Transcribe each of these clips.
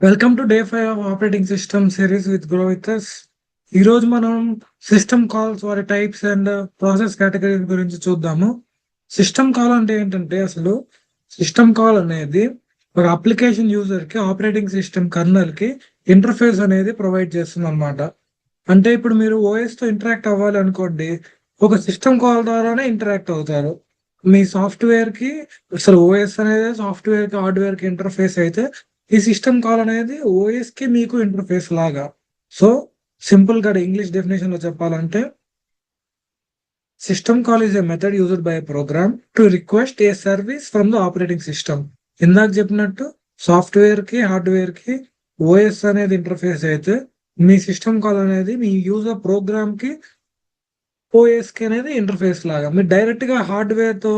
Welcome to day 5 of operating system series with grow with us. ఈ రోజు మనం system calls వారి types and process category గురించి చూద్దాము. సిస్టమ్ కాల్ అంటే ఏంటంటే అసలు సిస్టమ్ కాల్ అనేది ఒక అప్లికేషన్ యూజర్ కి ఆపరేటింగ్ సిస్టమ్ కర్నల్ కి ఇంటర్ఫేస్ అనేది ప్రొవైడ్ చేస్తుంది అనమాట. అంటే ఇప్పుడు మీరు ఓఎస్ తో ఇంటరాక్ట్ అవ్వాలి అనుకోండి, ఒక సిస్టమ్ కాల్ ద్వారానే ఇంటరాక్ట్ అవుతారు. మీ సాఫ్ట్వేర్ కి అసలు ఓఎస్ అనేది సాఫ్ట్వేర్ కి హార్డ్వేర్ కి ఇంటర్ఫేస్ అయితే, ఈ సిస్టమ్ కాల్ అనేది ఓఎస్ కి మీకు ఇంటర్ఫేస్ లాగా. సో సింపుల్ గా ఇంగ్లీష్ డెఫినేషన్ లో చెప్పాలంటే, system call is a method used by program to request a service from the operating system. ఇందాక చెప్పినట్టు సాఫ్ట్వేర్ కి హార్డ్వేర్ కి ఓఎస్ అనేది ఇంటర్ఫేస్ అయితే, మీ సిస్టమ్ కాల్ అనేది మీ యూజర్ ప్రోగ్రామ్ కి ఓఎస్ కి అనేది ఇంటర్ఫేస్ లాగా. మీరు డైరెక్ట్ గా హార్డ్వేర్ తో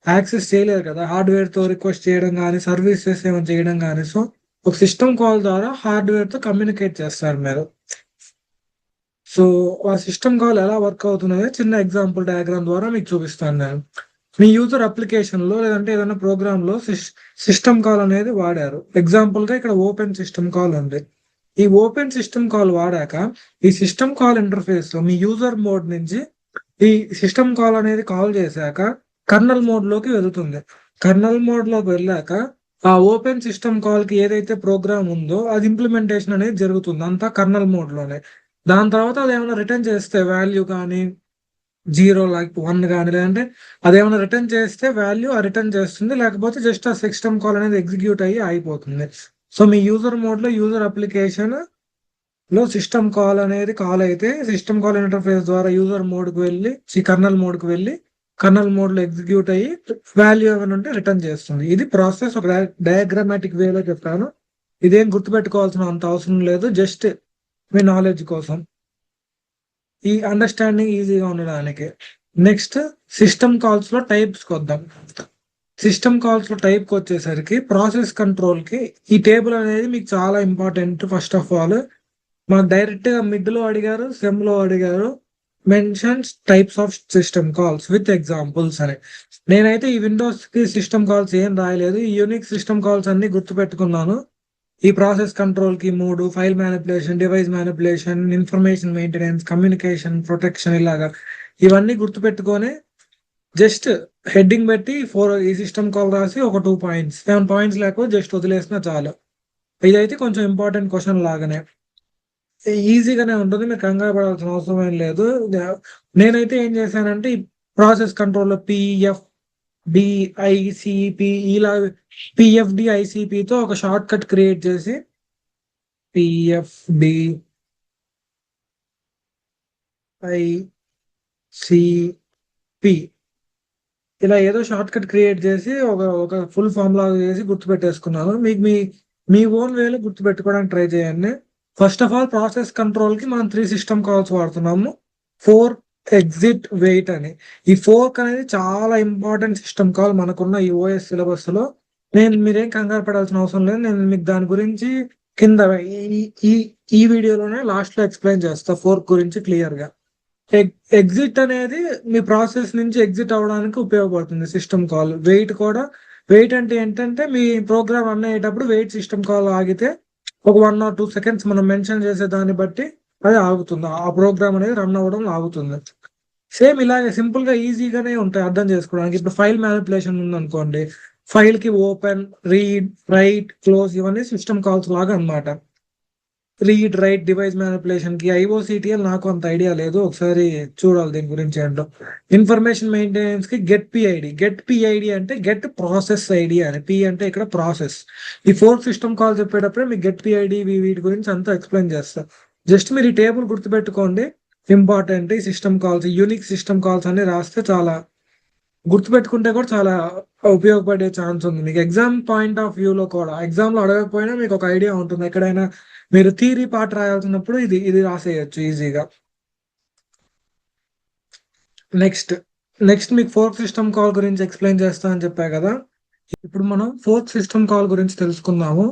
యాక్సెస్ చేయలేరు కదా, హార్డ్వేర్ తో రిక్వెస్ట్ చేయడం కానీ సర్వీసెస్ ఏమైనా చేయడం కానీ. సో ఒక సిస్టమ్ కాల్ ద్వారా హార్డ్వేర్ తో కమ్యూనికేట్ చేస్తారు మీరు. సో ఆ సిస్టమ్ కాల్ ఎలా వర్క్ అవుతున్నది చిన్న ఎగ్జాంపుల్ డయాగ్రామ్ ద్వారా మీకు చూపిస్తాను నేను. మీ యూజర్ అప్లికేషన్ లో లేదంటే ఏదైనా ప్రోగ్రామ్ లో సిస్టమ్ కాల్ అనేది వాడారు. ఎగ్జాంపుల్ గా ఇక్కడ ఓపెన్ సిస్టమ్ కాల్ ఉంది. ఈ ఓపెన్ సిస్టమ్ కాల్ వాడాక ఈ సిస్టమ్ కాల్ ఇంటర్ఫేస్ లో మీ యూజర్ మోడ్ నుంచి ఈ సిస్టమ్ కాల్ అనేది కాల్ చేశాక కర్నల్ మోడ్ లోకి వెళుతుంది. కర్నల్ మోడ్ లోకి వెళ్ళాక ఆ ఓపెన్ సిస్టమ్ కాల్ కి ఏదైతే ప్రోగ్రామ్ ఉందో అది ఇంప్లిమెంటేషన్ అనేది జరుగుతుంది, అంతా కర్నల్ మోడ్ లోనే. దాని తర్వాత అది ఏమైనా రిటర్న్ చేస్తే వాల్యూ కానీ 0 లైక్ 1 కానీ, లేదంటే అదేమైనా రిటర్న్ చేస్తే వాల్యూ ఆ రిటర్న్ చేస్తుంది, లేకపోతే జస్ట్ ఆ సిస్టమ్ కాల్ అనేది ఎగ్జిక్యూట్ అయ్యి అయిపోతుంది. సో మీ యూజర్ మోడ్ లో యూజర్ అప్లికేషన్ లో సిస్టమ్ కాల్ అనేది కాల్ అయితే సిస్టమ్ కాల్ ఇంటర్ఫేస్ ద్వారా యూజర్ మోడ్ కు వెళ్ళి కర్నల్ మోడ్ కు వెళ్ళి కర్నల్ మోడ్ లో ఎగ్జిక్యూట్ అయ్యి వాల్యూ ఏమైనా ఉంటే రిటర్న్ చేస్తుంది. ఇది ప్రాసెస్ ఒక డయాగ్రామాటిక్ వేలో చెప్తాను. ఇదేం గుర్తుపెట్టుకోవాల్సిన అంత అవసరం లేదు, జస్ట్ మీ నాలెడ్జ్ కోసం, ఈ అండర్స్టాండింగ్ ఈజీగా ఉండడానికి. నెక్స్ట్ సిస్టమ్ కాల్స్ లో టైప్స్ కొద్దాం. సిస్టమ్ కాల్స్ లో టైప్ వచ్చేసరికి ప్రాసెస్ కంట్రోల్ కి ఈ టేబుల్ అనేది మీకు చాలా ఇంపార్టెంట్. ఫస్ట్ ఆఫ్ ఆల్ మాకు డైరెక్ట్ గా మిడ్ లో అడిగారు, సెమ్ లో అడిగారు, mentions types of system calls with examples అని. నేనైతే ఈ విండోస్ కి సిస్టమ్ కాల్స్ ఏం రాయలేదు, ఈ యూనిక్ సిస్టమ్ కాల్స్ అన్ని గుర్తు పెట్టుకున్నాను. ఈ ప్రాసెస్ కంట్రోల్ కి 3, file manipulation, device manipulation, information maintenance, communication, protection, ఇలాగా ఇవన్నీ గుర్తు పెట్టుకొని జస్ట్ హెడ్డింగ్ పెట్టి ఈ సిస్టమ్ కాల్ రాసి ఒక 2 పాయింట్స్, 7 పాయింట్స్ లేకపోతే జస్ట్ వదిలేసినా చాలు. ఇదైతే కొంచెం ఇంపార్టెంట్ క్వశ్చన్ లాగానే ఈజీగానే ఉంటుంది, మీరు కంగారు పడాల్సిన అవసరం ఏం లేదు. నేనైతే ఏం చేశానంటే ఈ ప్రాసెస్ కంట్రోల్ పిఎఫ్ డిఐసిపి ఇలా పిఎఫ్డిఐసిపితో ఒక షార్ట్ కట్ క్రియేట్ చేసి పిఎఫ్డిఐసిపి ఇలా ఏదో షార్ట్ కట్ క్రియేట్ చేసి ఒక ఒక ఫుల్ ఫామ్ లాగా చేసి గుర్తుపెట్టేసుకున్నాను. మీకు మీ ఓన్ వేలో గుర్తుపెట్టుకోవడానికి ట్రై చేయండి. First of all process control కి మనం 3 సిస్టమ్ కాల్స్ వాడుతున్నాము. 4 ఎగ్జిట్ వెయిట్ అని. ఈ 4 అనేది చాలా ఇంపార్టెంట్ సిస్టమ్ కాల్ మనకున్న ఈ ఓఎస్ సిలబస్ లో. మీరేం కంగారు పడాల్సిన అవసరం లేదు, నేను మీకు దాని గురించి కింద ఈ ఈ ఈ వీడియోలోనే లాస్ట్ లో ఎక్స్ప్లెయిన్ చేస్తా 4 గురించి క్లియర్ గా. ఎగ్జిట్ అనేది మీ ప్రాసెస్ నుంచి ఎగ్జిట్ అవ్వడానికి ఉపయోగపడుతుంది సిస్టమ్ కాల్. వెయిట్ కూడా, వెయిట్ అంటే ఏంటంటే మీ ప్రోగ్రామ్ రన్ అయ్యేటప్పుడు వెయిట్ సిస్టమ్ కాల్ ఆగితే ఒక 1 or 2 సెకండ్స్ మనం మెన్షన్ చేసే దాన్ని బట్టి అది ఆగుతుంది, ఆ ప్రోగ్రామ్ అనేది రన్ అవ్వడం ఆగుతుంది. సేమ్ ఇలాగే సింపుల్ గా ఈజీగానే ఉంటాయి అర్థం చేసుకోవడానికి. ఇప్పుడు ఫైల్ మ్యానిపులేషన్ ఉందనుకోండి, ఫైల్ కి ఓపెన్, రీడ్, రైట్, క్లోజ్ ఇవన్నీ సిస్టమ్ కాల్స్ లాగా అన్నమాట. రీడ్, రైట్, డివైస్ మ్యానిపులేషన్ కి ఐఓసిటిఎల్ నాకు అంత ఐడియా లేదు, ఒకసారి చూడాలి దీని గురించి ఏంటో. ఇన్ఫర్మేషన్ మెయింటెనెన్స్ కి గెట్ పిఐడి అంటే గెట్ ప్రాసెస్ ఐడి అని, పి అంటే ఇక్కడ ప్రాసెస్. ఈ 4 సిస్టమ్ కాల్ చెప్పేటప్పుడే మీకు గెట్ పిఐడి వీటి గురించి అంతా ఎక్స్ప్లెయిన్ చేస్తా. జస్ట్ మీరు ఈ టేబుల్ గుర్తుపెట్టుకోండి, ఇంపార్టెంట్. ఈ system calls, unique system calls అన్ని రాస్తే చాలా గుర్తుపెట్టుకుంటే కూడా చాలా ఉపయోగపడే ఛాన్స్ ఉంది మీకు. ఎగ్జామ్ పాయింట్ ఆఫ్ వ్యూ లో కూడా ఎగ్జామ్ లో అడగకపోయినా మీకు ఒక ఐడియా ఉంటుంది. ఎక్కడైనా మీరు థియరీ పార్ట్ రాయాల్సినప్పుడు ఇది ఇది రాసేయచ్చు ఈజీగా. నెక్స్ట్ నెక్స్ట్ మీకు 4 సిస్టమ్ కాల్ గురించి ఎక్స్ప్లెయిన్ చేస్తా అని చెప్పా కదా. ఇప్పుడు మనం 4 సిస్టమ్ కాల్ గురించి తెలుసుకుందాము.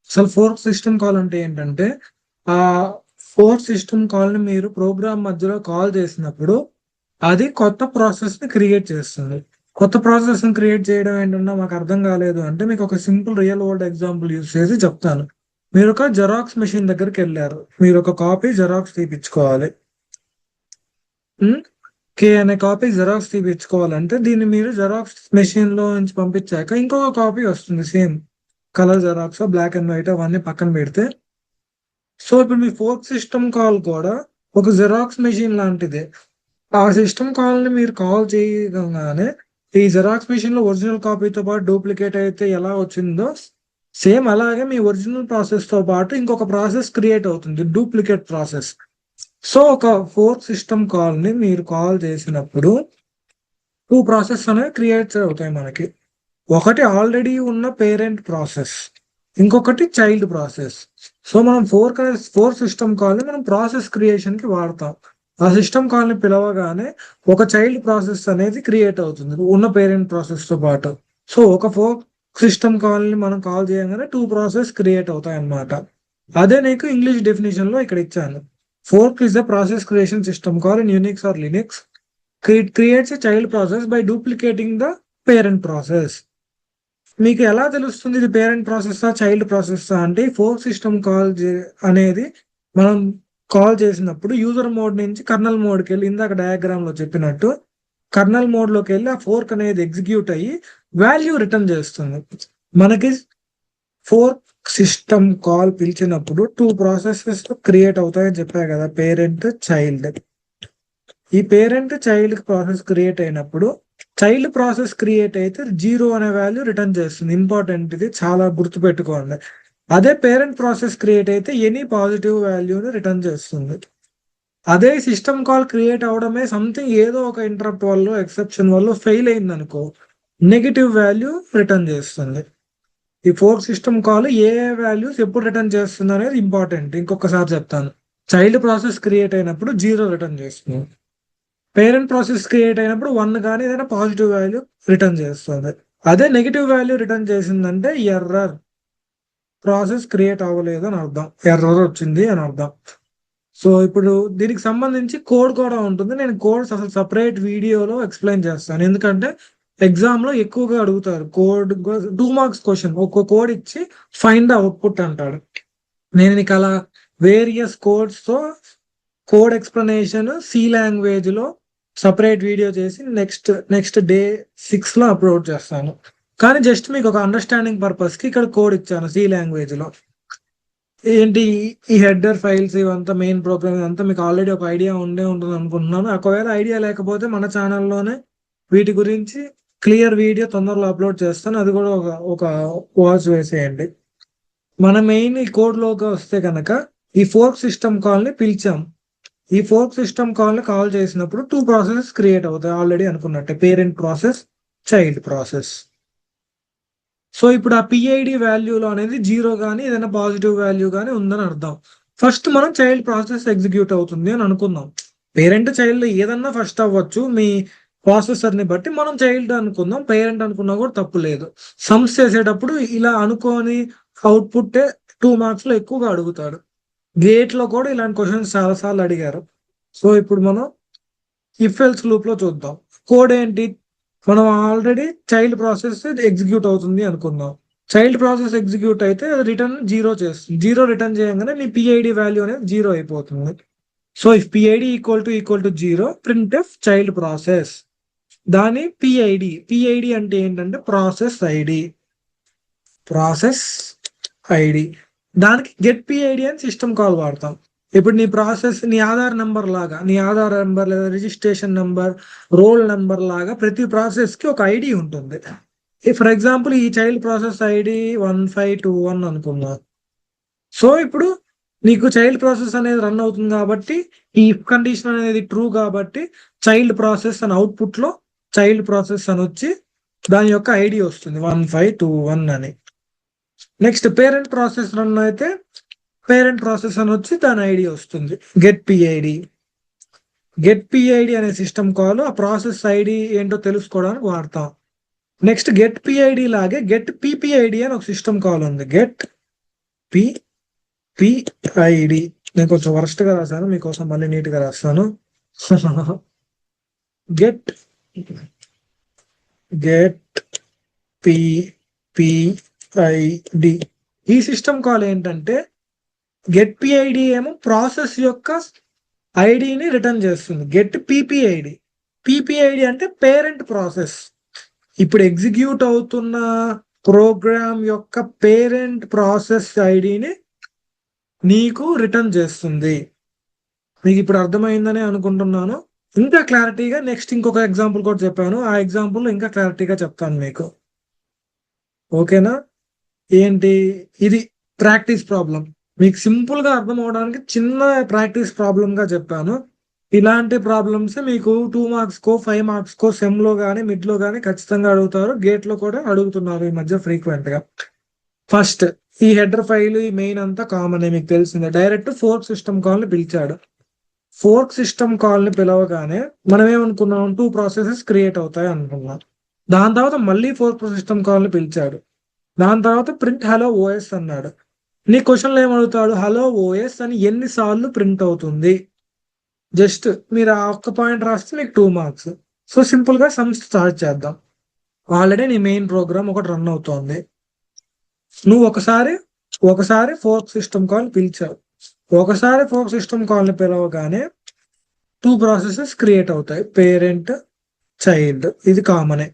అసలు 4 సిస్టమ్ కాల్ అంటే ఏంటంటే, ఆ 4 సిస్టమ్ కాల్ ని మీరు ప్రోగ్రామ్ మధ్యలో కాల్ చేసినప్పుడు అది కొత్త ప్రాసెస్ ని క్రియేట్ చేస్తుంది. కొత్త ప్రాసెస్ ని క్రియేట్ చేయడం ఏంటన్నా మాకు అర్థం కాలేదు అంటే మీకు ఒక simple real world example use చేసి చెప్తాను. మీరు ఒక జెరాక్స్ మెషిన్ దగ్గరికి వెళ్ళారు, మీరు ఒక కాపీ జెరాక్స్ తీపించుకోవాలి. కే అనే కాపీ జెరాక్స్ తీపించుకోవాలంటే దీన్ని మీరు జెరాక్స్ మెషిన్ లో నుంచి పంపించాక ఇంకొక కాపీ వస్తుంది, same colour xerox, black and white అవన్నీ పక్కన పెడితే. సో ఇప్పుడు మీ ఫోర్క్ సిస్టమ్ కాల్ కూడా ఒక జెరాక్స్ మెషిన్ లాంటిదే. ఆ సిస్టమ్ కాల్ ని మీరు కాల్ చేయగానే ఈ జెరాక్స్ మెషిన్ లో ఒరిజినల్ కాపీతో పాటు డూప్లికేట్ అయితే ఎలా వచ్చిందో సేమ్ అలాగే మీ ఒరిజినల్ ప్రాసెస్ తో పాటు ఇంకొక ప్రాసెస్ క్రియేట్ అవుతుంది, డూప్లికేట్ ప్రాసెస్. సో ఒక ఫోర్క్ సిస్టమ్ కాల్ ని మీరు కాల్ చేసినప్పుడు టూ ప్రాసెస్ అనేవి క్రియేట్ అవుతాయి మనకి. ఒకటి ఆల్రెడీ ఉన్న పేరెంట్ ప్రాసెస్, ఇంకొకటి చైల్డ్ ప్రాసెస్. సో మనం ఫోర్ సిస్టమ్ కాల్ ని మనం ప్రాసెస్ క్రియేషన్ కి వాడతాం. ఆ సిస్టమ్ కాల్ ని పిలవగానే ఒక చైల్డ్ ప్రాసెస్ అనేది క్రియేట్ అవుతుంది ఉన్న పేరెంట్ ప్రాసెస్ తో పాటు. సో ఒక ఫోర్ సిస్టమ్ కాల్ ని మనం కాల్ చేయగానే టూ ప్రాసెస్ క్రియేట్ అవుతాయి అన్నమాట. అదే నీకు ఇంగ్లీష్ డెఫినేషన్ లో ఇక్కడ ఇచ్చాను. Fork is the process creation system call in Unix or Linux. It creates a child process by duplicating the parent process. మీకు ఎలా తెలుస్తుంది ఇది పేరెంట్ ప్రాసెస్ చైల్డ్ ప్రాసెస్ అంటే ఫోర్క్ సిస్టమ్ కాల్ అనేది మనం కాల్ చేసినప్పుడు యూజర్ మోడ్ నుంచి colonel మోడ్కి వెళ్ళి ఇందాక డయాగ్రామ్ లో చెప్పినట్టు కర్నల్ మోడ్ లోకి వెళ్ళి ఆ ఫోర్క్ అనేది ఎగ్జిక్యూట్ అయ్యి వాల్యూ రిటర్న్ చేస్తుంది. మనకి ఫోర్క్ సిస్టమ్ కాల్ పిలిచినప్పుడు టూ ప్రాసెసెస్ క్రియేట్ అవుతాయని చెప్పా కదా, పేరెంట్ చైల్డ్. ఈ పేరెంట్ చైల్డ్ ప్రాసెస్ క్రియేట్ అయినప్పుడు చైల్డ్ ప్రాసెస్ క్రియేట్ అయితే 0 అనే వాల్యూ రిటర్న్ చేస్తుంది. ఇంపార్టెంట్, ఇది చాలా గుర్తుపెట్టుకోండి. అదే పేరెంట్ ప్రాసెస్ క్రియేట్ అయితే ఎనీ పాజిటివ్ వాల్యూని రిటర్న్ చేస్తుంది. అదే సిస్టమ్ కాల్ క్రియేట్ అవడమే సంథింగ్ ఏదో ఒక ఇంటరప్ట్ వల్ల ఎక్సెప్షన్ వల్ల ఫెయిల్ అయింది అనుకో, నెగిటివ్ వాల్యూ రిటర్న్ చేస్తుంది. ఈ ఫోర్క్ సిస్టమ్ కాల్ ఏ వాల్యూస్ ఎప్పుడు రిటర్న్ చేస్తుంది అనేది ఇంపార్టెంట్. ఇంకొకసారి చెప్తాను. చైల్డ్ ప్రాసెస్ క్రియేట్ అయినప్పుడు 0 రిటర్న్ చేస్తుంది. పేరెంట్ ప్రాసెస్ క్రియేట్ అయినప్పుడు 1 కానీ ఏదైనా పాజిటివ్ వాల్యూ రిటర్న్ చేస్తుంది. అదే నెగిటివ్ వాల్యూ రిటర్న్ చేసిందంటే ఎర్రర్, ప్రాసెస్ క్రియేట్ అవ్వలేదు అని అర్థం, ఎర్రర్ వచ్చింది అని అర్థం. సో ఇప్పుడు దీనికి సంబంధించి కోడ్ కూడా ఉంటుంది. నేను కోడ్స్ అసలు సపరేట్ వీడియోలో ఎక్స్ప్లెయిన్ చేస్తాను, ఎందుకంటే ఎగ్జామ్ లో ఎక్కువగా అడుగుతారు కోడ్. 2 మార్క్స్ క్వశ్చన్, ఒక్కో కోడ్ ఇచ్చి ఫైండ్ ద అవుట్పుట్ అంటాడు. నేను నీకు అలా వేరియస్ కోడ్స్ తో కోడ్ ఎక్స్ప్లెనేషన్ సి లాంగ్వేజ్ లో సపరేట్ వీడియో చేసి నెక్స్ట్ డే 6 లో అప్లోడ్ చేస్తాను. కానీ జస్ట్ మీకు ఒక అండర్స్టాండింగ్ పర్పస్ కి ఇక్కడ కోడ్ ఇచ్చాను సి లాంగ్వేజ్ లో. ఏంటి ఈ హెడర్ ఫైల్స్ ఇవంతా మెయిన్ ప్రోగ్రామ్ ఇదంతా మీకు ఆల్రెడీ ఒక ఐడియా ఉంటుంది అనుకుంటున్నాను. ఒకవేళ ఐడియా లేకపోతే మన ఛానల్లోనే వీటి గురించి క్లియర్ వీడియో తొందరలో అప్లోడ్ చేస్తాను, అది కూడా ఒక వాచ్ వేసేయండి. మన మెయిన్ ఈ కోడ్ లోకి వస్తే కనుక ఈ ఫోర్క్ సిస్టమ్ కాల్ ని పిలిచాం. ఈ ఫోర్క్ సిస్టమ్ కాల్ ని కాల్ చేసినప్పుడు టూ ప్రాసెస్ క్రియేట్ అవుతాయి ఆల్రెడీ అనుకున్నట్టే, parent process, child process. So ఇప్పుడు ఆ పిఐడి వాల్యూలో అనేది 0 కానీ ఏదైనా పాజిటివ్ వాల్యూ కానీ ఉందని అర్థం. ఫస్ట్ మనం చైల్డ్ ప్రాసెస్ ఎగ్జిక్యూట్ అవుతుంది అని అనుకుందాం. పేరెంట్ చైల్డ్ ఏదన్నా ఫస్ట్ అవ్వచ్చు, మీ ప్రాసెసర్ ని బట్టి మనం చైల్డ్ అనుకుందాం, పేరెంట్ అనుకున్నా కూడా తప్పు లేదు. సమ్స్ చేసేటప్పుడు ఇలా అనుకోని అవుట్పుట్ 2 మార్క్స్ లో ఎక్కువగా అడుగుతాడు. గేట్ లో కూడా ఇలాంటి క్వశ్చన్స్ చాలా సార్లు అడిగారు. సో ఇప్పుడు మనం ఇఫ్ ఎల్స్ లూప్ లో చూద్దాం. కోడ్ ఏంటి, మనం ఆల్రెడీ చైల్డ్ ప్రాసెస్ ఎగ్జిక్యూట్ అవుతుంది అనుకుందాం. చైల్డ్ ప్రాసెస్ ఎగ్జిక్యూట్ అయితే అది రిటర్న్ 0 చేస్తుంది. 0 రిటర్న్ చేయగానే నీ పిఐడి వాల్యూ అనేది 0 అయిపోతుంది. So if PID equal to 0 print F child process. దాని పిఐడి అంటే ఏంటంటే ప్రాసెస్ ఐడి, ప్రాసెస్ ఐడి. దానికి గెట్ పిఐడి అని సిస్టమ్ కాల్ వాడతాం. ఇప్పుడు నీ ప్రాసెస్ నీ ఆధార్ నెంబర్ లాగా, నీ ఆధార్ నెంబర్ లేదా రిజిస్ట్రేషన్ నెంబర్, రోల్ నెంబర్ లాగా ప్రతి ప్రాసెస్ కి ఒక ఐడి ఉంటుంది. ఫర్ ఎగ్జాంపుల్ ఈ చైల్డ్ ప్రాసెస్ ఐడి 1521 అనుకుందాం. సో ఇప్పుడు నీకు చైల్డ్ ప్రాసెస్ అనేది రన్ అవుతుంది కాబట్టి ఈ ఇఫ్ కండిషన్ అనేది ట్రూ కాబట్టి చైల్డ్ ప్రాసెస్ అని అవుట్పుట్ లో చైల్డ్ ప్రాసెస్ అని వచ్చి దాని యొక్క ఐడి వస్తుంది 1521 అని. నెక్స్ట్ పేరెంట్ ప్రాసెస్ రన్ అయితే పేరెంట్ ప్రాసెస్ అని వచ్చి దాని ఐడి వస్తుంది, గెట్ పిఐడి. గెట్ పిఐడి అనే సిస్టమ్ కాల్ ఆ ప్రాసెస్ ఐడి ఏంటో తెలుసుకోవడానికి వాడతాం. నెక్స్ట్ గెట్ పిఐడి లాగే గెట్ పిపిఐడి అని ఒక సిస్టమ్ కాల్ ఉంది, గెట్ పిపిఐడి. నేను కొంచెం వరస్ట్ గా రాశాను, మీకోసం మళ్ళీ నీట్ గా రాస్తాను. గెట్ పిపిఐడి ఈ సిస్టమ్ కాల్ ఏంటంటే గెట్ పిఐడి ఏమో ప్రాసెస్ యొక్క ఐడిని రిటర్న్ చేస్తుంది. గెట్ పిపిఐడి, పిపిఐడి అంటే పేరెంట్ ప్రాసెస్. ఇప్పుడు ఎగ్జిక్యూట్ అవుతున్న ప్రోగ్రామ్ యొక్క పేరెంట్ ప్రాసెస్ ఐడిని నీకు రిటర్న్ చేస్తుంది. మీకు ఇప్పుడు అర్థమైందని అనుకుంటున్నాను. ఇంకా క్లారిటీగా నెక్స్ట్ ఇంకొక ఎగ్జాంపుల్ కూడా చెప్పాను, ఆ ఎగ్జాంపుల్ ఇంకా క్లారిటీగా చెప్తాను మీకు. ఓకేనా? ఏంటి ఇది? Practice problem. మీకు సింపుల్ గా అర్థం అవడానికి చిన్న ప్రాక్టీస్ ప్రాబ్లం గా చెప్పాను. ఇలాంటి ప్రాబ్లమ్స్ మీకు 2 మార్క్స్ కో 5 మార్క్స్ కో సెమ్ లో కానీ మిడ్ లో కానీ ఖచ్చితంగా అడుగుతారు. గేట్ లో కూడా అడుగుతున్నారు ఈ మధ్య ఫ్రీక్వెంట్ గా. ఫస్ట్ ఈ హెడర్ ఫైల్, ఈ మెయిన్ అంతా కామన్ మీకు తెలిసిందే. డైరెక్ట్ ఫోర్క్ సిస్టమ్ కాల్ ని పిలిచాడు. ఫోర్క్ సిస్టమ్ కాల్ ని పిలవగానే మనం ఏమనుకున్నాం, 2 ప్రాసెసెస్ క్రియేట్ అవుతాయి అనుకున్నాం. దాని తర్వాత మళ్ళీ ఫోర్క్ సిస్టమ్ కాల్ ని పిలిచాడు. దాని తర్వాత ప్రింట్ హలో ఓఎస్ అన్నాడు. నీ క్వశ్చన్లో ఏమడుగుతాడు, హలో ఓఎస్ అని ఎన్నిసార్లు ప్రింట్ అవుతుంది? జస్ట్ మీరు ఆ ఒక్క పాయింట్ రాస్తే మీకు 2 మార్క్స్. సో సింపుల్ గా సమ్ స్టార్ట్ చేద్దాం. ఆల్రెడీ నీ మెయిన్ ప్రోగ్రామ్ ఒకటి రన్ అవుతోంది. నువ్వు ఒకసారి ఫోర్క్ సిస్టమ్ కాల్ పిలిచావు. ఒకసారి ఫోర్క్ సిస్టమ్ కాల్ ని పిలవగానే 2 ప్రాసెసెస్ క్రియేట్ అవుతాయి, పేరెంట్ చైల్డ్. ఇది కామనే.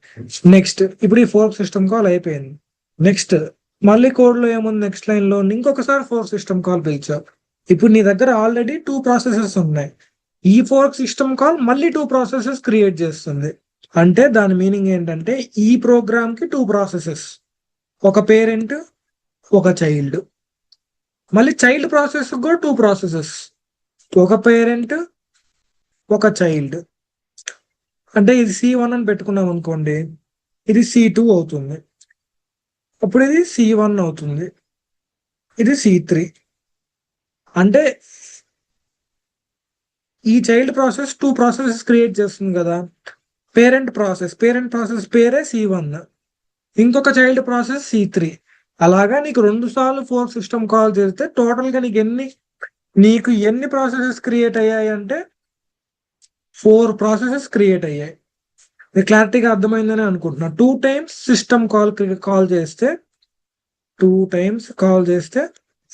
నెక్స్ట్ ఇప్పుడు ఈ ఫోర్క్ సిస్టమ్ కాల్ అయిపోయింది. నెక్స్ట్ మళ్ళీ కోడ్ లో ఏముంది, నెక్స్ట్ లైన్ లో ఇంకొకసారి ఫోర్క్ సిస్టమ్ కాల్ పిలిచావు. ఇప్పుడు నీ దగ్గర ఆల్రెడీ 2 ప్రాసెసెస్ ఉన్నాయి. ఈ ఫోర్క్ సిస్టమ్ కాల్ మళ్ళీ 2 ప్రాసెసెస్ క్రియేట్ చేస్తుంది. అంటే దాని మీనింగ్ ఏంటంటే ఈ ప్రోగ్రామ్ కి 2 ప్రాసెసెస్, ఒక పేరెంట్ ఒక చైల్డ్. మళ్ళీ చైల్డ్ ప్రాసెస్ కూడా 2 ప్రాసెసెస్, ఒక పేరెంట్ ఒక చైల్డ్. అంటే ఇది C1 అని పెట్టుకున్నాం అనుకోండి, ఇది C2 అవుతుంది. అప్పుడు ఇది C1 అవుతుంది, ఇది C3. అంటే ఈ చైల్డ్ ప్రాసెస్ 2 ప్రాసెసెస్ క్రియేట్ చేస్తుంది కదా. పేరెంట్ ప్రాసెస్ పేరే C1, ఇంకొక చైల్డ్ ప్రాసెస్ C3. అలాగా నీకు 2 సార్లు ఫోర్క్ సిస్టమ్ కాల్ చేస్తే టోటల్ గా నీకు ఎన్ని ప్రాసెసెస్ క్రియేట్ అయ్యాయి అంటే 4 ప్రాసెసెస్ క్రియేట్ అయ్యాయి. మీకు క్లారిటీగా అర్థమైందని అనుకుంటున్నా. 2 టైమ్స్ సిస్టమ్ కాల్ చేస్తే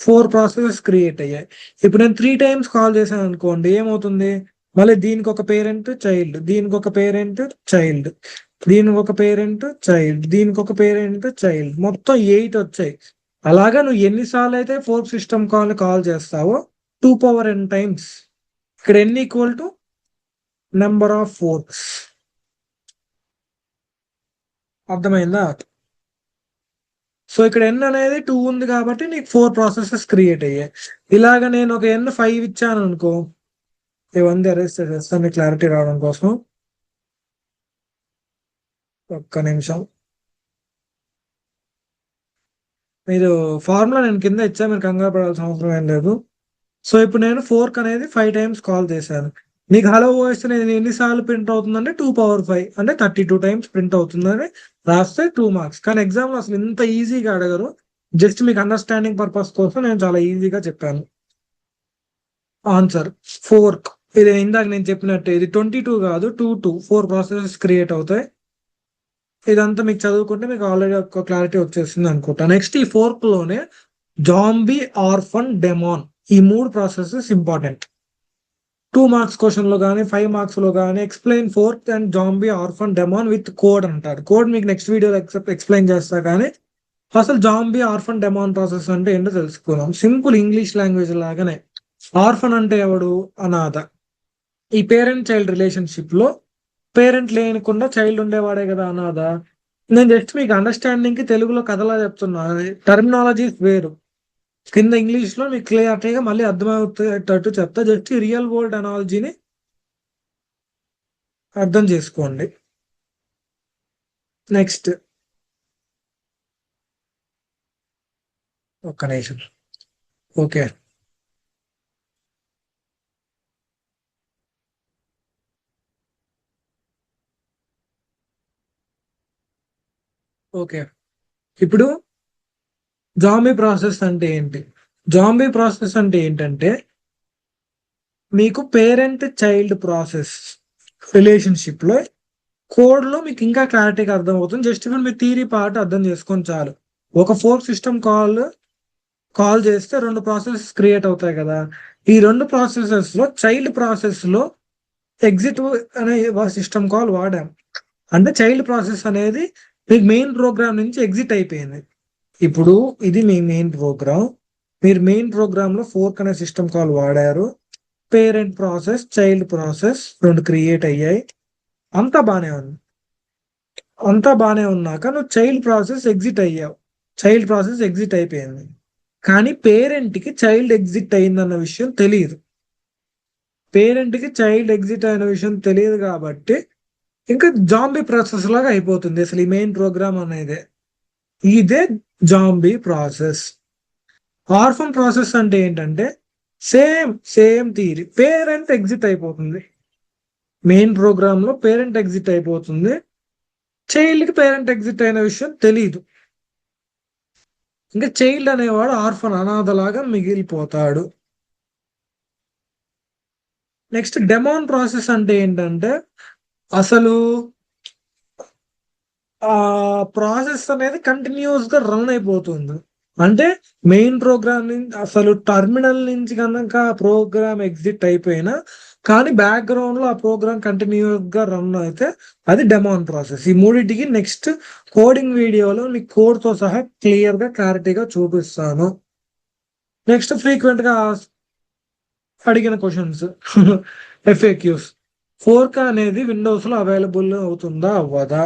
4 ప్రాసెసెస్ క్రియేట్ అయ్యాయి. ఇప్పుడు నేను 3 టైమ్స్ కాల్ చేశాను అనుకోండి, ఏమవుతుంది, మళ్ళీ దీనికి ఒక పేరెంట్ చైల్డ్, దీనికి ఒక పేరెంట్ చైల్డ్, దీనికి ఒక పేరెంట్ చైల్డ్, దీనికి ఒక పేరెంట్ చైల్డ్, మొత్తం 8 వచ్చాయి. అలాగా నువ్వు ఎన్నిసార్లు అయితే ఫోర్క్ సిస్టమ్ కాల్ చేస్తావో 2n టైమ్స్. ఇక్కడ n equal to number of forks. అర్థమైందా? సో ఇక్కడ n అనేది 2 ఉంది కాబట్టి నీకు 4 ప్రాసెసెస్ క్రియేట్ అయ్యాయి. ఇలాగ నేను ఒక n 5 ఇచ్చాను అనుకో, ఇవన్నీ అరెస్ట్ చేస్తాను క్లారిటీ రావడం కోసం. ఒక్క నిమిషం. మీరు ఫార్ములా నేను కింద ఇచ్చా, మీరు కంగారు పడాల్సిన అవసరం ఏం లేదు. సో ఇప్పుడు నేను ఫోర్క్ అనేది 5 టైమ్స్ కాల్ చేశాను. నీకు హలో వాయిస్ అనేది ఎన్నిసార్లు ప్రింట్ అవుతుందంటే 2^5 అంటే 32 టైమ్స్ ప్రింట్ అవుతుందని రాస్తే 2 మార్క్స్. కానీ ఎగ్జామ్ లో అసలు ఇంత ఈజీగా అడగరు. జస్ట్ మీకు అండర్స్టాండింగ్ పర్పస్ కోసం నేను చాలా ఈజీగా చెప్పాను. Answer fork. ఇది ఇందాక నేను చెప్పినట్టు ఇది 22 కాదు, 4 ప్రాసెసెస్ క్రియేట్ అవుతాయి. ఇదంతా మీకు చదువుకుంటే మీకు ఆల్రెడీ ఒక క్లారిటీ వచ్చేసింది అనుకుంటా. నెక్స్ట్ ఈ ఫోర్క్ లోనే జాంబీ, ఆర్ఫన్, డెమాన్, ఈ 3 ప్రాసెసెస్ ఇంపార్టెంట్. 2 మార్క్స్ క్వశ్చన్ లో కానీ 5 మార్క్స్ లో కానీ explain fork and zombie, orphan, demon with code అంటారు. కోడ్ మీకు నెక్స్ట్ వీడియోలో ఎక్స్ప్లెయిన్ చేస్తా. కానీ అసలు జాంబీ, ఆర్ఫన్, డెమాన్ ప్రాసెస్ అంటే ఏంటో తెలుసుకుందాం. సింపుల్ ఇంగ్లీష్ లాంగ్వేజ్ లాగానే. ఆర్ఫన్ అంటే ఎవడు? అనాథ. ఈ పేరెంట్ చైల్డ్ రిలేషన్షిప్ లో పేరెంట్ లేనికుండా చైల్డ్ ఉండేవాడే కదా అనాథ. నేను జస్ట్ మీకు అండర్స్టాండింగ్ కి తెలుగులో కథలా చెప్తున్నా, టర్మినాలజీస్ వేరు. కింద ఇంగ్లీష్ లో మీకు క్లియర్గా మళ్ళీ అర్థమవుతేటట్టు చెప్తా. జస్ట్ రియల్ వరల్డ్ అనాలజీని అర్థం చేసుకోండి. నెక్స్ట్ ఒక్క నిమిషం. Okay, okay. ఇప్పుడు జాంబీ ప్రాసెస్ అంటే ఏంటి? జాంబీ ప్రాసెస్ అంటే ఏంటంటే మీకు పేరెంట్ చైల్డ్ ప్రాసెస్ రిలేషన్షిప్ లో కోడ్ లో మీకు ఇంకా క్లారిటీగా అర్థం అవుతుంది. జస్ట్ ఇప్పుడు మీ థియరీ పార్ట్ అర్థం చేసుకొని చాలు. ఒక ఫోర్క్ సిస్టమ్ కాల్ కాల్ చేస్తే 2 ప్రాసెసెస్ క్రియేట్ అవుతాయి కదా. ఈ 2 ప్రాసెసెస్ లో చైల్డ్ ప్రాసెస్ లో ఎగ్జిట్ అనే సిస్టమ్ కాల్ వాడాం. అంటే చైల్డ్ ప్రాసెస్ అనేది మీకు మెయిన్ ప్రోగ్రామ్ నుంచి ఎగ్జిట్ అయిపోయింది. ఇప్పుడు ఇది మీ మెయిన్ ప్రోగ్రామ్. మీరు మెయిన్ ప్రోగ్రామ్ లో ఫోర్క్ అనే సిస్టమ్ కాల్ వాడారు. Parent process, child process 2 create అయ్యాయి. అంతా బానే ఉంది. అంతా బానే ఉన్నాక నువ్వు చైల్డ్ ప్రాసెస్ ఎగ్జిట్ అయ్యావు. చైల్డ్ ప్రాసెస్ ఎగ్జిట్ అయిపోయింది. కానీ పేరెంట్ కి చైల్డ్ ఎగ్జిట్ అయిందన్న విషయం తెలియదు. పేరెంట్ కి చైల్డ్ ఎగ్జిట్ అయిన విషయం తెలియదు కాబట్టి ఇంకా జాంబీ ప్రాసెస్ లాగా అయిపోతుంది అసలు ఈ మెయిన్ ప్రోగ్రామ్ అనేది. ఇదే జాంబీ ప్రాసెస్. ఆర్ఫన్ ప్రాసెస్ అంటే ఏంటంటే సేమ్ థియరీ. పేరెంట్ ఎగ్జిట్ అయిపోతుంది. మెయిన్ ప్రోగ్రామ్ లో పేరెంట్ ఎగ్జిట్ అయిపోతుంది. చైల్డ్ కి పేరెంట్ ఎగ్జిట్ అయిన విషయం తెలియదు. ఇంకా చైల్డ్ అనేవాడు ఆర్ఫన్, అనాథలాగా మిగిలిపోతాడు. నెక్స్ట్ డెమోన్ ప్రాసెస్ అంటే ఏంటంటే అసలు ఆ ప్రాసెస్ అనేది కంటిన్యూస్ గా రన్ అయిపోతుంది. అంటే మెయిన్ ప్రోగ్రామ్ నుంచి అసలు టర్మినల్ నుంచి కనుక ప్రోగ్రామ్ ఎగ్జిట్ అయిపోయినా కానీ బ్యాక్గ్రౌండ్ లో ఆ ప్రోగ్రామ్ కంటిన్యూస్ గా రన్ అయితే అది డెమోన్ ప్రాసెస్. ఈ మూడింటికి నెక్స్ట్ కోడింగ్ వీడియోలో మీకు కోడ్ తో సహా క్లియర్ గా క్లారిటీగా చూపిస్తాను. నెక్స్ట్ ఫ్రీక్వెంట్ గా అడిగిన క్వశ్చన్స్ ఎఫ్ఏక్యూస్. ఫోర్క్ అనేది విండోస్ లో అవైలబుల్ అవుతుందా అవ్వదా?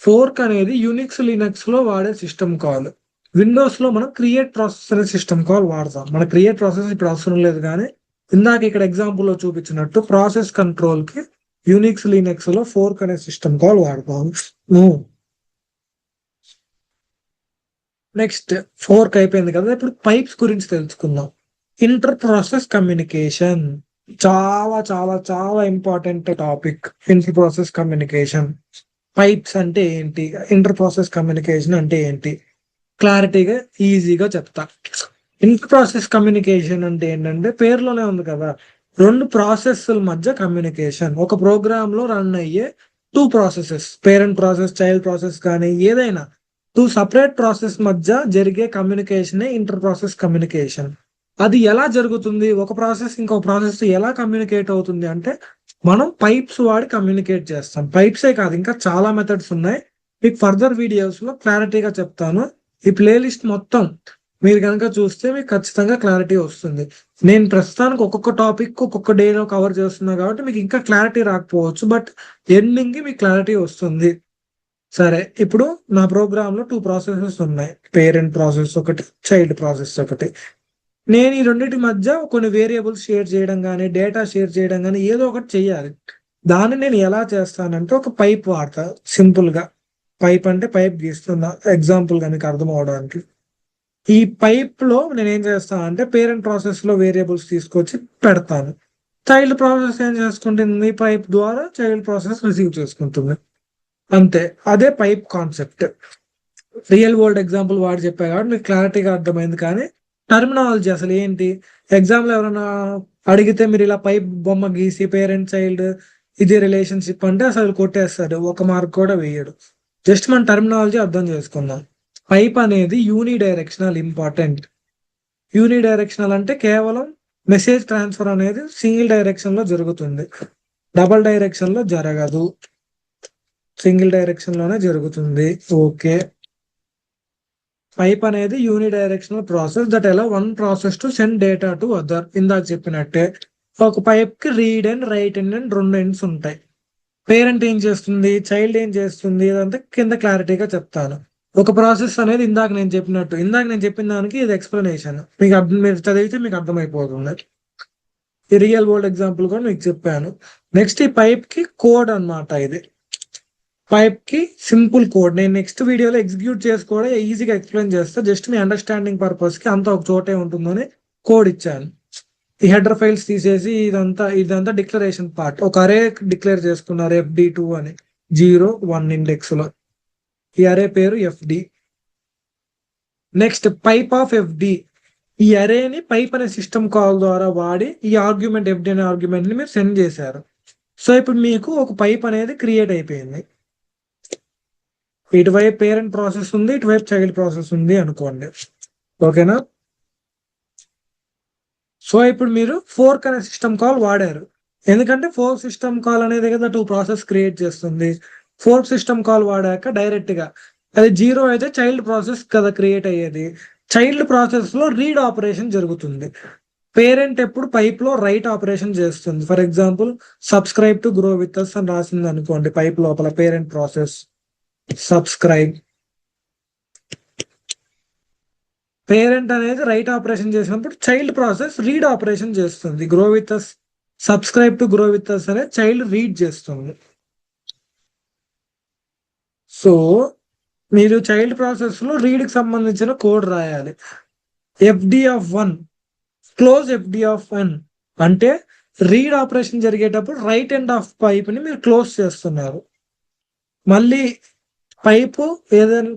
ఫోర్క్ అనేది యూనిక్స్ లినక్స్ లో వాడే సిస్టమ్ కాల్. విండోస్ లో మనం క్రియేట్ ప్రాసెస్ అనే సిస్టమ్ కాల్ వాడతాం. మన క్రియేట్ ప్రాసెస్ ఇప్పుడు అవసరం లేదు, కానీ ఇందాక ఇక్కడ ఎగ్జాంపుల్ లో చూపించినట్టు ప్రాసెస్ కంట్రోల్ కి యూనిక్స్ లినక్స్ లో ఫోర్క్ అనే సిస్టమ్ కాల్ వాడతాం. నెక్స్ట్ ఫోర్క్ అయిపోయింది కదా, ఇప్పుడు పైప్స్ గురించి తెలుసుకుందాం. ఇంటర్ ప్రాసెస్ కమ్యూనికేషన్ చాలా చాలా చాలా important topic. Inter process communication, pipes అంటే ఏంటి, ఇంటర్ ప్రాసెస్ కమ్యూనికేషన్ అంటే ఏంటి, క్లారిటీగా ఈజీగా చెప్తా. ఇంటర్ ప్రాసెస్ కమ్యూనికేషన్ అంటే ఏంటంటే పేరులోనే ఉంది కదా, 2 ప్రాసెస్ల మధ్య కమ్యూనికేషన్. ఒక ప్రోగ్రామ్ లో రన్ అయ్యే 2 processes, parent process, child process కానీ ఏదైనా 2 సపరేట్ ప్రాసెస్ మధ్య జరిగే కమ్యూనికేషన్ ఇంటర్ ప్రాసెస్ కమ్యూనికేషన్. అది ఎలా జరుగుతుంది, ఒక ప్రాసెస్ ఇంకో ప్రాసెస్ ఎలా కమ్యూనికేట్ అవుతుంది అంటే మనం పైప్స్ వాడి కమ్యూనికేట్ చేస్తాం. పైప్సే కాదు, ఇంకా చాలా మెథడ్స్ ఉన్నాయి. మీకు ఫర్దర్ వీడియోస్ లో క్లారిటీగా చెప్తాను. ఈ ప్లేలిస్ట్ మొత్తం మీరు కనుక చూస్తే మీకు ఖచ్చితంగా క్లారిటీ వస్తుంది. నేను ప్రస్తుతానికి ఒక్కొక్క టాపిక్ ఒక్కొక్క డేలో కవర్ చేస్తున్నా కాబట్టి మీకు ఇంకా క్లారిటీ రాకపోవచ్చు, బట్ ఎండింగ్ కి మీకు క్లారిటీ వస్తుంది. సరే, ఇప్పుడు నా ప్రోగ్రామ్ లో 2 ప్రాసెసెస్ ఉన్నాయి. పేరెంట్ ప్రాసెస్ ఒకటి, చైల్డ్ ప్రాసెస్ ఒకటి. నేను ఈ రెండింటి మధ్య కొన్ని వేరియబుల్స్ షేర్ చేయడం కానీ డేటా షేర్ చేయడం కానీ ఏదో ఒకటి చెయ్యాలి. దాన్ని నేను ఎలా చేస్తానంటే ఒక పైప్ వాడతా. సింపుల్ గా పైప్ అంటే పైప్ గీస్తున్నా ఎగ్జాంపుల్ గా మీకు అర్థం అవడానికి. ఈ పైప్ లో నేను ఏం చేస్తాను అంటే పేరెంట్ ప్రాసెస్ లో వేరియబుల్స్ తీసుకొచ్చి పెడతాను. చైల్డ్ ప్రాసెస్ ఏం చేసుకుంటుంది, పైప్ ద్వారా చైల్డ్ ప్రాసెస్ రిసీవ్ చేసుకుంటుంది. అంతే, అదే pipe concept. Real world example వాడి చెప్పా కాబట్టి మీకు క్లారిటీగా అర్థమైంది. కానీ టర్మినాలజీ అసలు ఏంటి, ఎగ్జామ్ లో ఎవరైనా అడిగితే మీరు ఇలా పైప్ బొమ్మ గీసి పేరెంట్ చైల్డ్ ఇది రిలేషన్షిప్ అంటే అసలు కొట్టేస్తాడు, 1 మార్క్ కూడా వేయడు. జస్ట్ మన టర్మినాలజీ అర్థం చేసుకుందాం. పైప్ అనేది యూని డైరెక్షనల్, ఇంపార్టెంట్. యూని డైరెక్షనల్ అంటే కేవలం మెసేజ్ ట్రాన్స్ఫర్ అనేది సింగిల్ డైరెక్షన్ లో జరుగుతుంది, డబల్ డైరెక్షన్ లో జరగదు, సింగిల్ డైరెక్షన్ లోనే జరుగుతుంది. ఓకే, పైప్ అనేది unidirectional process that allow one process to send data to other. ఇందాక చెప్పినట్టే ఒక పైప్ కి read and write and 2 ends ఉంటాయి. పేరెంట్ ఏం చేస్తుంది, చైల్డ్ ఏం చేస్తుంది, ఇదంతా కింద క్లారిటీగా చెప్తాను. ఒక ప్రాసెస్ అనేది ఇందాక నేను చెప్పిన దానికి ఇది ఎక్స్ప్లెనేషన్. మీకు మీరు చదివితే మీకు అర్థమైపోతుంది. ఈ రియల్ వరల్డ్ ఎగ్జాంపుల్ కూడా మీకు చెప్పాను. నెక్స్ట్ ఈ పైప్ కి కోడ్ అన్నమాట. ఇది పైప్ కి సింపుల్ కోడ్. నేను నెక్స్ట్ వీడియోలో ఎగ్జిక్యూట్ చేసి కూడా ఈజీగా ఎక్స్ప్లెయిన్ చేస్తా. జస్ట్ మీ అండర్స్టాండింగ్ పర్పస్ కి అంతా ఒక చోటే ఉంటుందని కోడ్ ఇచ్చాను. ఈ హెడర్ ఫైల్స్ తీసేసి ఇదంతా డిక్లరేషన్ పార్ట్. ఒక అరే డిక్లేర్ చేసుకున్నారు FD2 అని 0 1 ఇండెక్స్ లో. ఈ అరే పేరు FD. Next pipe of FD. ఈ అరేని పైప్ అనే సిస్టమ్ కాల్ ద్వారా వాడి ఈ ఆర్గ్యుమెంట్ FD అనే ఆర్గ్యుమెంట్ ని మీరు సెండ్ చేశారు. సో ఇప్పుడు మీకు ఒక పైప్ అనేది క్రియేట్ అయిపోయింది. ఇటువైపు పేరెంట్ ప్రాసెస్ ఉంది, ఇటువైపు చైల్డ్ ప్రాసెస్ ఉంది అనుకోండి. ఓకేనా? సో ఇప్పుడు మీరు ఫోర్క్ అనే సిస్టమ్ కాల్ వాడారు, ఎందుకంటే ఫోర్క్ సిస్టమ్ కాల్ అనేది కదా 2 ప్రాసెస్ క్రియేట్ చేస్తుంది. ఫోర్క్ సిస్టమ్ కాల్ వాడాక డైరెక్ట్ గా అది 0 అయితే చైల్డ్ ప్రాసెస్ కదా క్రియేట్ అయ్యేది. చైల్డ్ ప్రాసెస్ లో రీడ్ ఆపరేషన్ జరుగుతుంది. పేరెంట్ ఎప్పుడు పైప్ లో రైట్ ఆపరేషన్ చేస్తుంది. For example subscribe to grow with us అని రాసింది అనుకోండి, పైప్ లోపల పేరెంట్ ప్రాసెస్ సబ్స్క్రైబ్. పేరెంట్ అనేది రైట్ ఆపరేషన్ చేసినప్పుడు చైల్డ్ ప్రాసెస్ రీడ్ ఆపరేషన్ చేస్తుంది. Grow with us, subscribe to grow with us అనేది చైల్డ్ రీడ్ చేస్తుంది. సో మీరు చైల్డ్ ప్రాసెస్ లో రీడ్ కి సంబంధించిన కోడ్ రాయాలి. FD of 1 close FD of 1 అంటే రీడ్ ఆపరేషన్ జరిగేటప్పుడు రైట్ ఎండ్ ఆఫ్ పైప్ ని మీరు క్లోజ్ చేస్తున్నారు. మళ్ళీ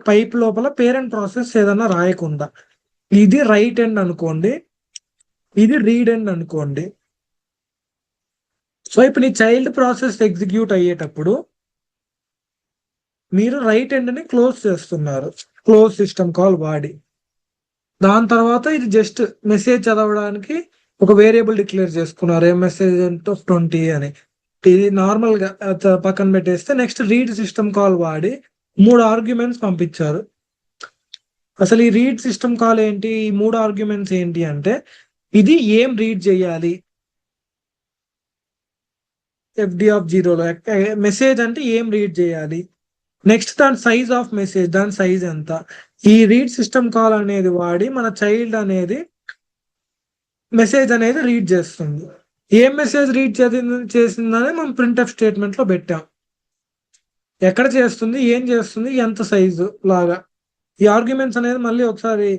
పైప్ లోపల పేరెంట్ ప్రాసెస్ ఏదైనా రాయకుండా. ఇది రైట్ ఎండ్ అనుకోండి, ఇది రీడ్ ఎండ్ అనుకోండి. సో ఇప్పుడు ఈ చైల్డ్ ప్రాసెస్ ఎగ్జిక్యూట్ అయ్యేటప్పుడు మీరు రైట్ ఎండ్ ని క్లోజ్ చేస్తున్నారు క్లోజ్ సిస్టమ్ కాల్ వాడి. దాని తర్వాత ఇది జస్ట్ మెసేజ్ చదవడానికి ఒక వేరియబుల్ డిక్లేర్ చేసుకున్నారు, ఏ మెసేజ్ ఆఫ్ 20 అని. ఇది నార్మల్ గా పక్కన పెట్టేస్తే నెక్స్ట్ రీడ్ సిస్టమ్ కాల్ వాడి 3 ఆర్గ్యుమెంట్స్ పంపించారు. అసలు ఈ రీడ్ సిస్టమ్ కాల్ ఏంటి, ఈ 3 ఆర్గ్యుమెంట్స్ ఏంటి అంటే ఇది ఏం రీడ్ చేయాలి, ఎఫ్డి ఆఫ్ 0లో మెసేజ్ అంటే ఏం రీడ్ చేయాలి, నెక్స్ట్ దాని సైజ్ ఆఫ్ మెసేజ్, దాని సైజ్ ఎంత. ఈ రీడ్ సిస్టమ్ కాల్ అనేది వాడి మన చైల్డ్ అనేది మెసేజ్ అనేది రీడ్ చేస్తుంది. ఏం మెసేజ్ రీడ్ చేసిందని మనం ప్రింట్ఎఫ్ స్టేట్మెంట్ లో పెట్టాం. ఎక్కడ చేస్తుంది, ఏం చేస్తుంది, ఎంత సైజు లాగా. ఈ ఆర్గ్యుమెంట్స్ అనేది మళ్ళీ ఒకసారి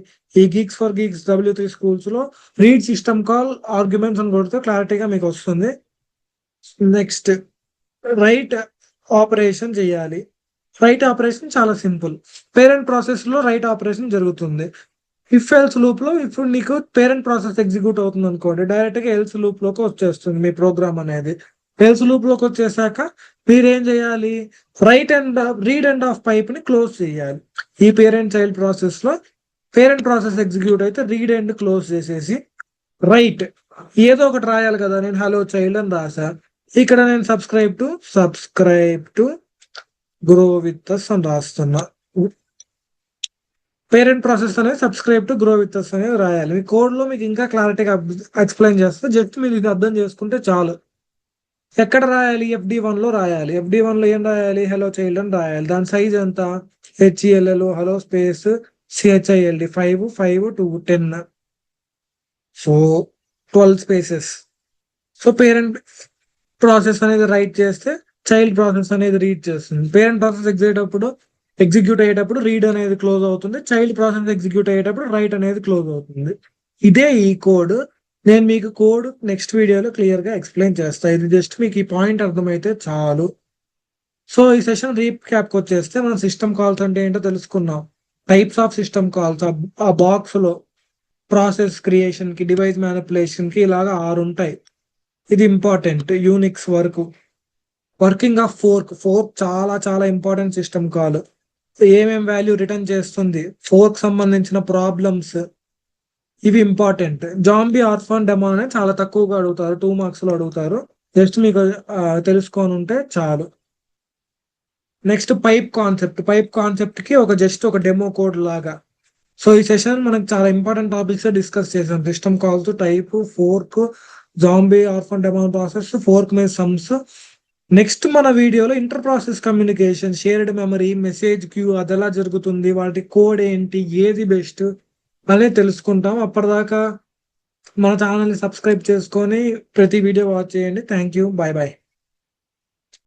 ఈ Geeks for Geeks W3 schools లో రీడ్ సిస్టమ్ కాల్ ఆర్గ్యుమెంట్స్ అని కొడితే క్లారిటీగా మీకు వస్తుంది. నెక్స్ట్ రైట్ ఆపరేషన్ చేయాలి. రైట్ ఆపరేషన్ చాలా సింపుల్. పేరెంట్ ప్రాసెస్ లో రైట్ ఆపరేషన్ జరుగుతుంది. ఇఫ్ ఎల్స్ లూప్ లో ఇప్పుడు నీకు పేరెంట్ ప్రాసెస్ ఎగ్జిక్యూట్ అవుతుంది అనుకోండి, డైరెక్ట్ గా ఎల్స్ లూప్ లోకి వచ్చేస్తుంది మీ ప్రోగ్రామ్ అనేది. ఎల్స్ లూప్ లోకి వచ్చేసాక మీరేం చేయాలి, రీడ్ ఎండ్ ఆఫ్ పైప్ ని క్లోజ్ చేయాలి. ఈ పేరెంట్ చైల్డ్ ప్రాసెస్ లో పేరెంట్ ప్రాసెస్ ఎగ్జిక్యూట్ అయితే రీడ్ ఎండ్ క్లోజ్ చేసేసి రైట్ ఏదో ఒకటి రాయాలి కదా. నేను హలో చైల్డ్ అని రాసా, ఇక్కడ నేను subscribe to grow with us అని రాస్తున్నా. పేరెంట్ ప్రాసెస్ అనేది subscribe to grow with us అనేది రాయాలి. మీ కోడ్ లో మీకు ఇంకా క్లారిటీగా ఎక్స్ప్లెయిన్ చేస్తే జస్ట్ మీరు ఇది అర్థం చేసుకుంటే చాలు. ఎక్కడ రాయాలి, FD1 లో రాయాలి. FD1 లో ఏం రాయాలి, హలో చైల్డ్ అని రాయాలి. దాని సైజ్ ఎంత, HELL hello space CHILD 5 5 2 10, so 12 spaces. So parent process అనేది రైట్ చేస్తే చైల్డ్ ప్రాసెస్ అనేది రీడ్ చేస్తుంది. పేరెంట్ ప్రాసెస్ ఎగ్జిక్యూట్ అయ్యేటప్పుడు రీడ్ అనేది క్లోజ్ అవుతుంది, చైల్డ్ ప్రాసెస్ ఎగ్జిక్యూట్ అయ్యేటప్పుడు రైట్ అనేది క్లోజ్ అవుతుంది. ఇదే ఈ కోడ్. నేను మీకు కోడ్ నెక్స్ట్ వీడియోలో క్లియర్ గా ఎక్స్ప్లెయిన్ చేస్తా. ఇది జస్ట్ మీకు ఈ పాయింట్ అర్థమైతే చాలు. సో ఈ సెషన్ రీక్యాప్ వచ్చేస్తే మనం సిస్టమ్ కాల్స్ అంటే ఏంటో తెలుసుకున్నాం. టైప్స్ ఆఫ్ సిస్టమ్ కాల్స్ ఆ బాక్స్ లో ప్రాసెస్ క్రియేషన్ కి, డివైస్ మ్యానిపులేషన్ కి ఇలాగా 6 ఉంటాయి. ఇది ఇంపార్టెంట్. యూనిక్స్ వరకు వర్కింగ్ ఆఫ్ ఫోర్క్ చాలా చాలా ఇంపార్టెంట్ సిస్టమ్ కాల్. ఏమేం వాల్యూ రిటర్న్ చేస్తుంది, ఫోర్క్ సంబంధించిన ప్రాబ్లమ్స్, ఇవి ఇంపార్టెంట్. జాంబీ ఆర్ఫాన్ డెమో అనేది చాలా తక్కువగా అడుగుతారు, 2 మార్క్స్ లో అడుగుతారు. జస్ట్ మీకు తెలుసుకొని ఉంటే చాలు. నెక్స్ట్ పైప్ కాన్సెప్ట్ కి జస్ట్ ఒక డెమో కోడ్ లాగా. సో ఈ సెషన్ మనకు చాలా ఇంపార్టెంట్ టాపిక్స్ డిస్కస్ చేసాం. System calls, type, fork, zombie orphan demo process, fork మీద సమ్స్. నెక్స్ట్ మన వీడియోలో inter process communication, shared memory, message queue అది ఎలా జరుగుతుంది, వాటి కోడ్ ఏంటి, ఏది బెస్ట్ అనేది తెలుసుకుంటాం. అప్పటిదాకా మన ఛానల్ని సబ్స్క్రైబ్ చేసుకొని ప్రతి వీడియో వాచ్ చేయండి. Thank you, bye bye.